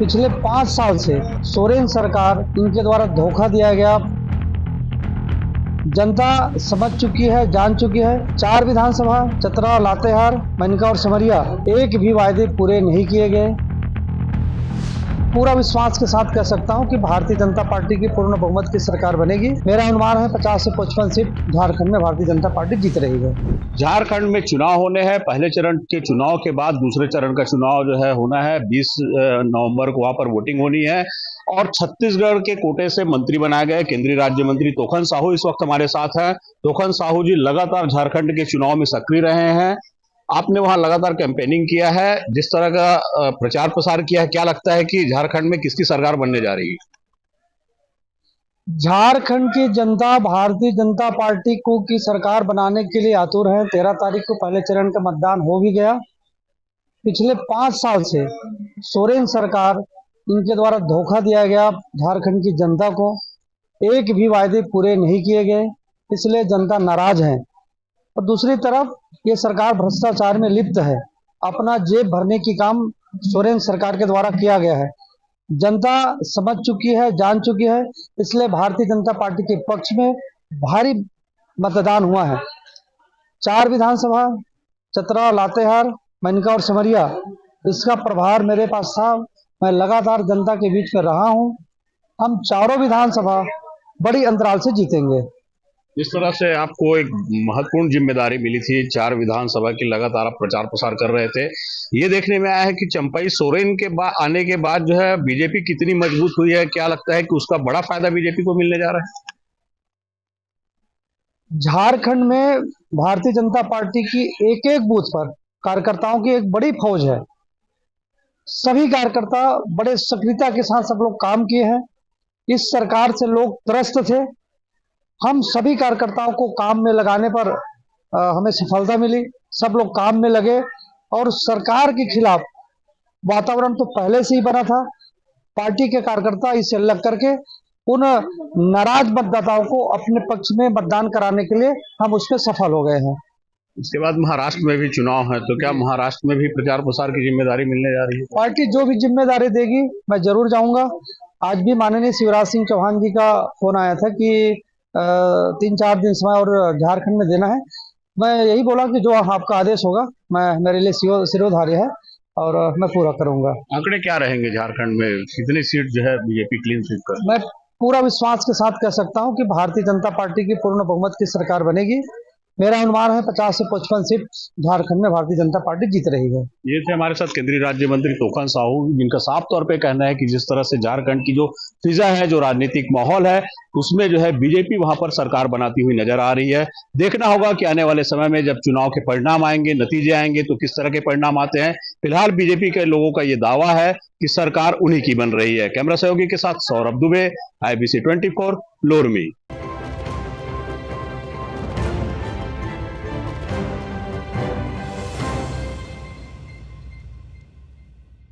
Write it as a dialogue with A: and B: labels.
A: पिछले 5 साल से सोरेन सरकार, इनके द्वारा धोखा दिया गया। जनता समझ चुकी है, जान चुकी है। 4 विधानसभा चतरा, लातेहार, मेनका और सिमरिया, एक भी वायदे पूरे नहीं किए गए। पूरा विश्वास के साथ कह सकता हूं कि भारतीय जनता पार्टी की पूर्ण बहुमत की सरकार बनेगी। मेरा अनुमान है 50 से 55 सीट झारखंड में भारतीय जनता पार्टी जीत रही है।
B: झारखंड में चुनाव होने हैं। पहले चरण के चुनाव के बाद दूसरे चरण का चुनाव जो है होना है। 20 नवंबर को वहां पर वोटिंग होनी है। और छत्तीसगढ़ के कोटे से मंत्री बनाए गए केंद्रीय राज्य मंत्री तोखन साहू इस वक्त हमारे साथ हैं। तोखन साहू जी लगातार झारखंड के चुनाव में सक्रिय रहे हैं। आपने वहां लगातार कैंपेनिंग किया है, जिस तरह का प्रचार प्रसार किया है, क्या लगता है कि झारखंड में किसकी सरकार बनने जा रही है?
A: झारखंड की जनता भारतीय जनता पार्टी को की सरकार बनाने के लिए आतुर है। 13 तारीख को पहले चरण का मतदान हो भी गया। पिछले 5 साल से सोरेन सरकार, इनके द्वारा धोखा दिया गया झारखंड की जनता को। एक भी वायदे पूरे नहीं किए गए, इसलिए जनता नाराज है। और दूसरी तरफ ये सरकार भ्रष्टाचार में लिप्त है। अपना जेब भरने की काम सोरेन सरकार के द्वारा किया गया है। जनता समझ चुकी है, जान चुकी है, इसलिए भारतीय जनता पार्टी के पक्ष में भारी मतदान हुआ है। 4 विधानसभा चतरा, लातेहार, मेनका और सिमरिया, इसका प्रभार मेरे पास था। मैं लगातार जनता के बीच में रहा हूं। हम चारों विधानसभा बड़ी अंतराल से जीतेंगे।
B: जिस तरह से आपको एक महत्वपूर्ण जिम्मेदारी मिली थी, 4 विधानसभा की लगातार आप प्रचार प्रसार कर रहे थे, ये देखने में आया है कि चंपई सोरेन के बाद आने के बाद जो है बीजेपी कितनी मजबूत हुई है। क्या लगता है कि उसका बड़ा फायदा बीजेपी को मिलने जा रहा है?
A: झारखंड में भारतीय जनता पार्टी की एक एक बूथ पर कार्यकर्ताओं की एक बड़ी फौज है। सभी कार्यकर्ता बड़े सक्रियता के साथ सब लोग काम किए हैं। इस सरकार से लोग त्रस्त थे। हम सभी कार्यकर्ताओं को काम में लगाने पर हमें सफलता मिली। सब लोग काम में लगे और सरकार के खिलाफ वातावरण तो पहले से ही बना था। पार्टी के कार्यकर्ता इससे अलग करके उन नाराज मतदाताओं को अपने पक्ष में मतदान कराने के लिए हम उसमें सफल हो गए हैं।
B: इसके बाद महाराष्ट्र में भी चुनाव है, तो क्या महाराष्ट्र में भी प्रचार प्रसार की जिम्मेदारी मिलने जा रही है?
A: पार्टी जो भी जिम्मेदारी देगी मैं जरूर जाऊंगा। आज भी माननीय शिवराज सिंह चौहान जी का फोन आया था कि 3-4 दिन समय और झारखंड में देना है। मैं यही बोला कि जो आपका आदेश होगा मैं मेरे लिए सिरोधार्य है और मैं पूरा करूंगा।
B: आंकड़े क्या रहेंगे झारखंड में? कितनी सीट जो है बीजेपी क्लीन स्वीप कर?
A: मैं पूरा विश्वास के साथ कह सकता हूं कि भारतीय जनता पार्टी की पूर्ण बहुमत की सरकार बनेगी। मेरा अनुमान है 50 से 55 सीट झारखंड में भारतीय जनता पार्टी जीत रही है।
B: ये थे हमारे साथ केंद्रीय राज्य मंत्री तोखन साहू, जिनका साफ तौर पे कहना है कि जिस तरह से झारखंड की जो फिजा है, जो राजनीतिक माहौल है, उसमें जो है बीजेपी वहां पर सरकार बनाती हुई नजर आ रही है। देखना होगा कि आने वाले समय में जब चुनाव के परिणाम आएंगे, नतीजे आएंगे, तो किस तरह के परिणाम आते हैं। फिलहाल बीजेपी के लोगों का ये दावा है कि सरकार उन्हीं की बन रही है। कैमरा सहयोगी के साथ सौरभ दुबे, IBC 24, लोरमी।